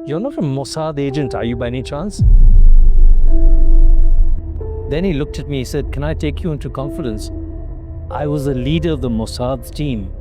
"You're not a Mossad agent, are you, by any chance?" Then he looked at me, he said, "Can I take you into confidence? I was the leader of the Mossad team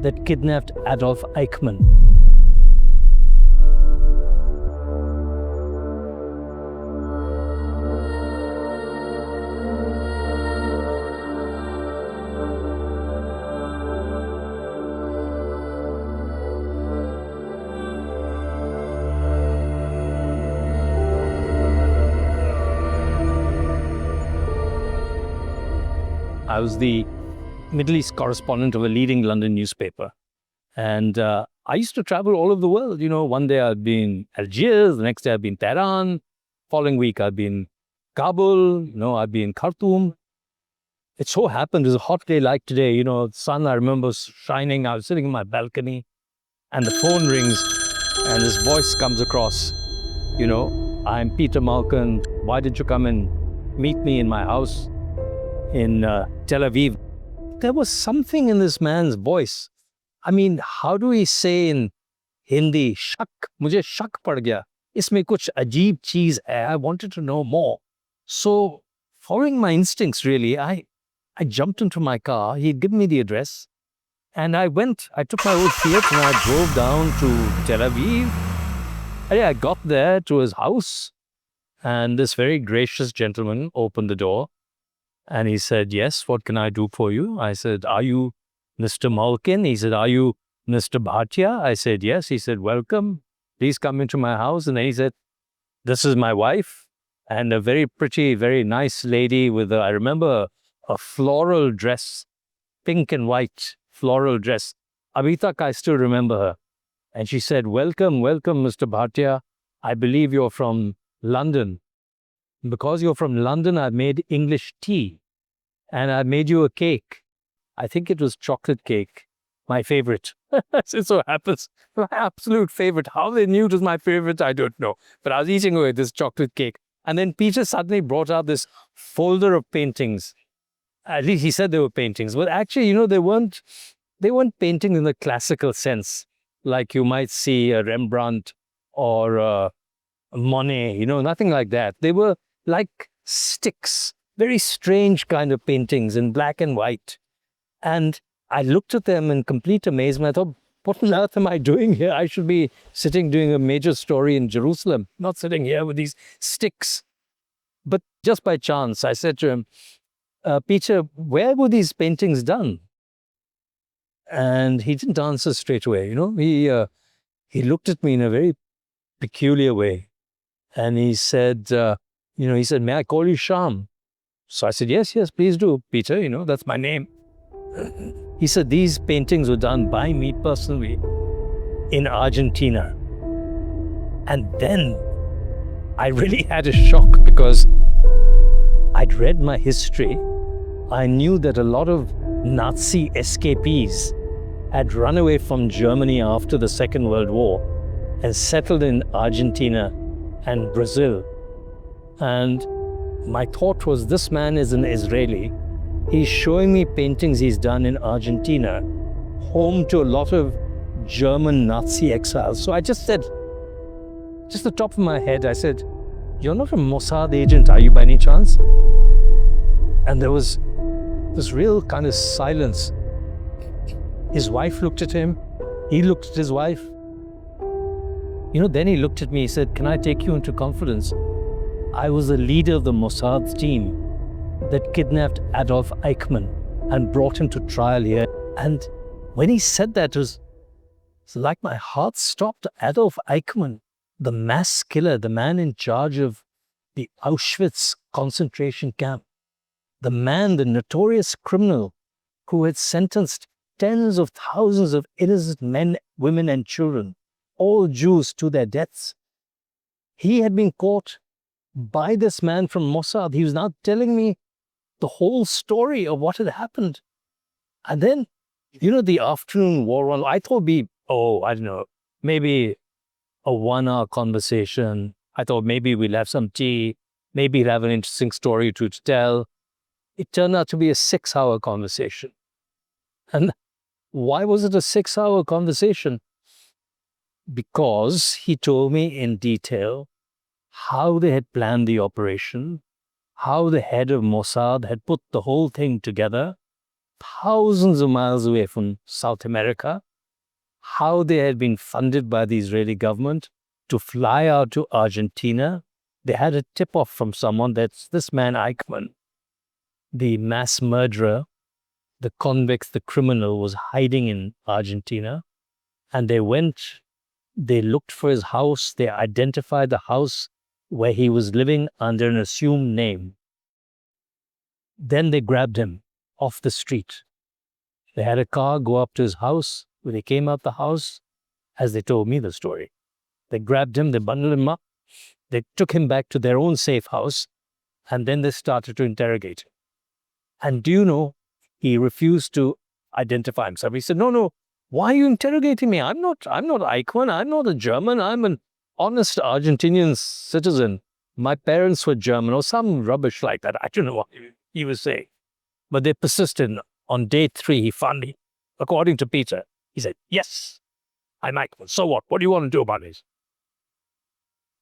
that kidnapped Adolf Eichmann." I was the Middle East correspondent of a leading London newspaper. And I used to travel all over the world. One day I'd be in Algiers, the next day I'd be in Tehran, following week I'd be in Kabul, I'd be in Khartoum. It so happened, it was a hot day like today, the sun I remember shining. I was sitting in my balcony and the phone rings and this voice comes across, "I'm Peter Malkin. Why did you come and meet me in my house in Tel Aviv?" There was something in this man's voice. I mean, how do we say in Hindi, shak, mujhe shak pad gaya. Isme kuch ajeeb cheez hai. I wanted to know more. So, following my instincts really, I jumped into my car. He'd given me the address. And I took my old Fiat and I drove down to Tel Aviv. And I got there to his house. And this very gracious gentleman opened the door. And he said, "Yes, what can I do for you?" I said, "Are you Mr. Malkin?" He said, "Are you Mr. Bhatia?" I said, "Yes." He said, "Welcome. Please come into my house." And then he said, "This is my wife." And a very pretty, very nice lady with, I remember, a floral dress, pink and white floral dress. Abhi tak I still remember her. And she said, welcome, Mr. Bhatia. I believe you're from London. Because you're from London, I've made English tea. And I made you a cake. I think it was chocolate cake. My favorite. It so happens. My absolute favorite. How they knew it was my favorite, I don't know. But I was eating away this chocolate cake. And then Peter suddenly brought out this folder of paintings. At least he said they were paintings. But actually, they weren't paintings in the classical sense. Like you might see a Rembrandt or a Monet, nothing like that. They were like sticks, very strange kind of paintings in black and white. And I looked at them in complete amazement. I thought, what on earth am I doing here? I should be sitting doing a major story in Jerusalem, not sitting here with these sticks. But just by chance, I said to him, "Peter, where were these paintings done?" And he didn't answer straight away. He looked at me in a very peculiar way. And he said, "May I call you Shyam?" So I said, yes, please do, Peter, that's my name. He said, "These paintings were done by me personally in Argentina." And then I really had a shock because I'd read my history. I knew that a lot of Nazi escapees had run away from Germany after the Second World War and settled in Argentina and Brazil. And my thought was, this man is an Israeli. He's showing me paintings he's done in Argentina, home to a lot of German Nazi exiles. So I just said, just the top of my head, I said, "You're not a Mossad agent, are you, by any chance?" And there was this real kind of silence. His wife looked at him. He looked at his wife. Then he looked at me, he said, "Can I take you into confidence? I was the leader of the Mossad team that kidnapped Adolf Eichmann and brought him to trial here." And when he said that, it's like my heart stopped. Adolf Eichmann, the mass killer, the man in charge of the Auschwitz concentration camp, the man, the notorious criminal who had sentenced tens of thousands of innocent men, women, and children, all Jews, to their deaths. He had been caught by this man from Mossad. He was now telling me the whole story of what had happened. And then, the afternoon wore on. I thought I don't know, maybe a 1 hour conversation. I thought maybe we'll have some tea. Maybe he'll have an interesting story to tell. It turned out to be a 6-hour conversation. And why was it a 6-hour conversation? because he told me in detail how they had planned the operation, how the head of Mossad had put the whole thing together, thousands of miles away from South America, how they had been funded by the Israeli government to fly out to Argentina. They had a tip-off from someone that this man Eichmann, the mass murderer, the convict, the criminal, was hiding in Argentina. And they looked for his house, they identified the house where he was living under an assumed name. Then they grabbed him off the street. They had a car go up to his house. When they came out the house, as they told me the story, they grabbed him, they bundled him up, they took him back to their own safe house, and then they started to interrogate him. And do you know, he refused to identify himself. He said, no, why are you interrogating me? I'm not Eichmann, I'm not a German, I'm an honest Argentinian citizen. My parents were German, or some rubbish like that. I don't know what he was saying. But they persisted. On day 3, he finally, according to Peter, he said, yes, I'm Eichmann. So what? What do you want to do about it?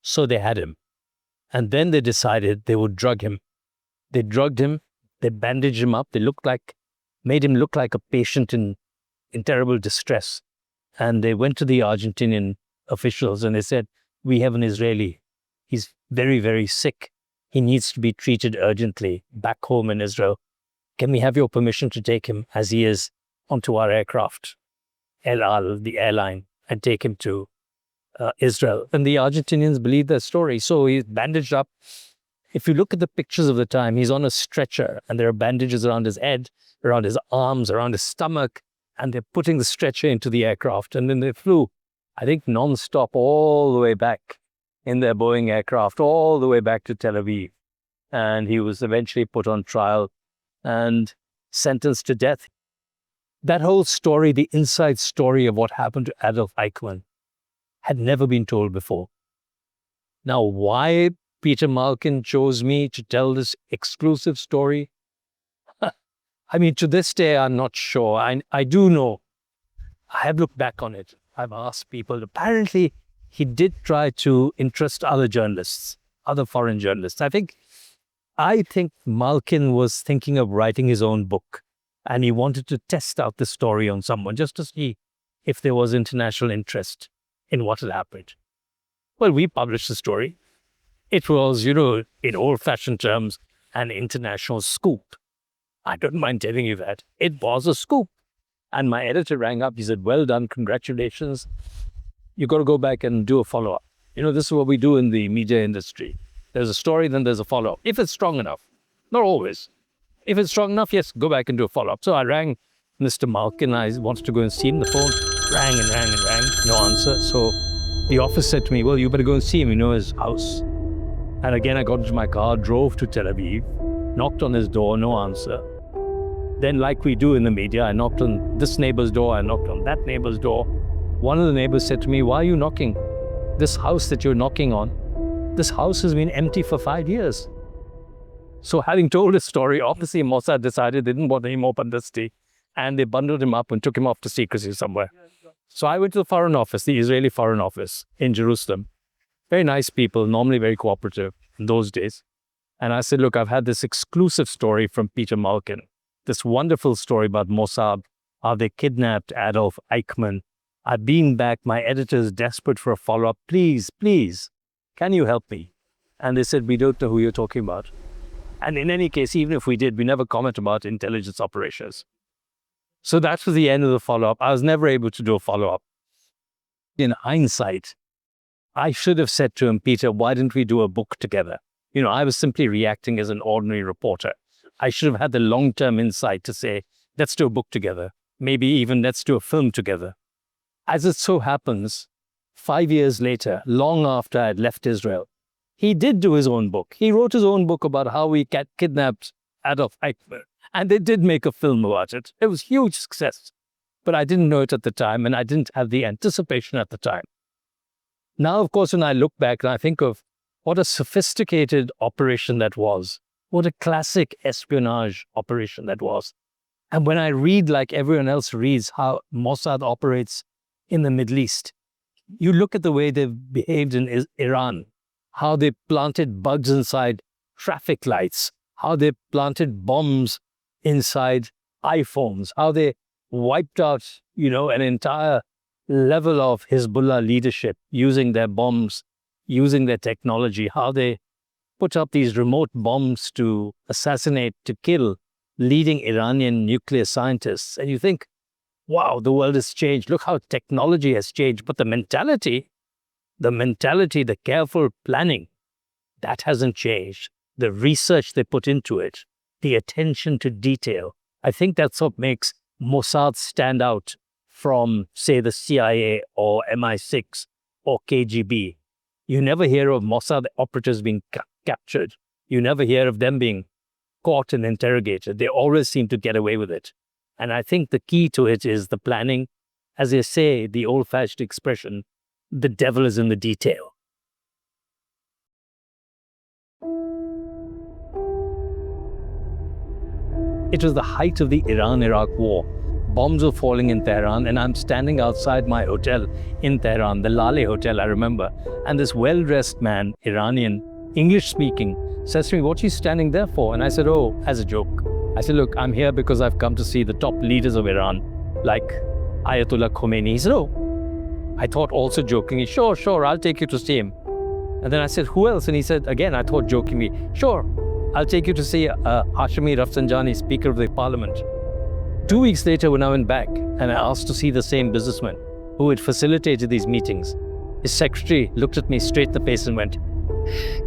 So they had him. And then they decided they would drug him. They drugged him, they bandaged him up, made him look like a patient in terrible distress. And they went to the Argentinian officials and they said, we have an Israeli. He's very, very sick. He needs to be treated urgently back home in Israel. Can we have your permission to take him as he is onto our aircraft, El Al, the airline, and take him to Israel? And the Argentinians believed their story. So he's bandaged up. If you look at the pictures of the time, he's on a stretcher and there are bandages around his head, around his arms, around his stomach, and they're putting the stretcher into the aircraft. And then they flew, I think, non-stop all the way back in their Boeing aircraft, all the way back to Tel Aviv. And he was eventually put on trial and sentenced to death. That whole story, the inside story of what happened to Adolf Eichmann, had never been told before. Now, why Peter Malkin chose me to tell this exclusive story? I mean, to this day, I'm not sure. I do know. I have looked back on it. I've asked people. Apparently, he did try to interest other journalists, other foreign journalists. I think Malkin was thinking of writing his own book, and he wanted to test out the story on someone just to see if there was international interest in what had happened. Well, we published the story. It was, in old-fashioned terms, an international scoop. I don't mind telling you that. It was a scoop. And my editor rang up. He said, well done, congratulations. You've got to go back and do a follow-up. This is what we do in the media industry. There's a story, then there's a follow-up. If it's strong enough. Not always. If it's strong enough, yes, go back and do a follow-up. So I rang Mr. Malkin. I wanted to go and see him. The phone rang and rang and rang. No answer. So the office said to me, well, you better go and see him. His house. And again, I got into my car, drove to Tel Aviv, knocked on his door, no answer. Then, like we do in the media, I knocked on this neighbor's door, I knocked on that neighbor's door. One of the neighbors said to me, why are you knocking? This house that you're knocking on, this house has been empty for 5 years. So having told his story, obviously Mossad decided they didn't want any more publicity, and they bundled him up and took him off to secrecy somewhere. So I went to the Foreign Office, the Israeli Foreign Office in Jerusalem. Very nice people, normally very cooperative in those days. And I said, look, I've had this exclusive story from Peter Malkin, this wonderful story about Mossad, how they kidnapped Adolf Eichmann. I've been back. My editor is desperate for a follow-up. Please, can you help me? And they said, we don't know who you're talking about. And in any case, even if we did, we never comment about intelligence operations. So that was the end of the follow-up. I was never able to do a follow-up. In hindsight, I should have said to him, Peter, why didn't we do a book together? I was simply reacting as an ordinary reporter. I should have had the long-term insight to say, let's do a book together. Maybe even let's do a film together. As it so happens, 5 years later, long after I had left Israel, he did do his own book. He wrote his own book about how we kidnapped Adolf Eichmann. And they did make a film about it. It was a huge success. But I didn't know it at the time, and I didn't have the anticipation at the time. Now, of course, when I look back and I think of what a sophisticated operation that was, what a classic espionage operation that was. And when I read, like everyone else reads, how Mossad operates in the Middle East, You look at the way they've behaved in Iran, how they planted bugs inside traffic lights, how they planted bombs inside iPhones, how they wiped out, an entire level of Hezbollah leadership using their bombs, using their technology, how they put up these remote bombs to assassinate, to kill leading Iranian nuclear scientists. And you think, wow, the world has changed. Look how technology has changed. But the mentality, the careful planning, that hasn't changed. The research they put into it, the attention to detail. I think that's what makes Mossad stand out from, say, the CIA or MI6 or KGB. You never hear of Mossad operatives being captured. You never hear of them being caught and interrogated. They always seem to get away with it. And I think the key to it is the planning. As they say, the old-fashioned expression, the devil is in the detail. It was the height of the Iran-Iraq war. Bombs were falling in Tehran, and I'm standing outside my hotel in Tehran, the Lale Hotel, I remember. And this well-dressed man, Iranian, English-speaking, says to me, "What are you standing there for?" And I said, "Oh," as a joke. I said, "Look, I'm here because I've come to see the top leaders of Iran, like Ayatollah Khomeini." He said, "Oh." I thought also jokingly, sure, I'll take you to see him. And then I said, "Who else?" And he said, again, I thought jokingly, "Sure, I'll take you to see Hashemi Rafsanjani, Speaker of the Parliament." 2 weeks later, when I went back and I asked to see the same businessman who had facilitated these meetings, his secretary looked at me straight in the face and went, "Shh."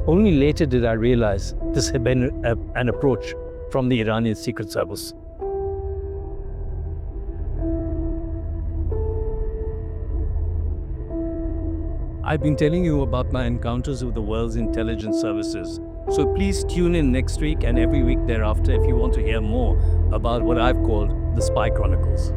Only later did I realize this had been an approach from the Iranian Secret Service. I've been telling you about my encounters with the world's intelligence services. So please tune in next week and every week thereafter if you want to hear more about what I've called the Spy Chronicles.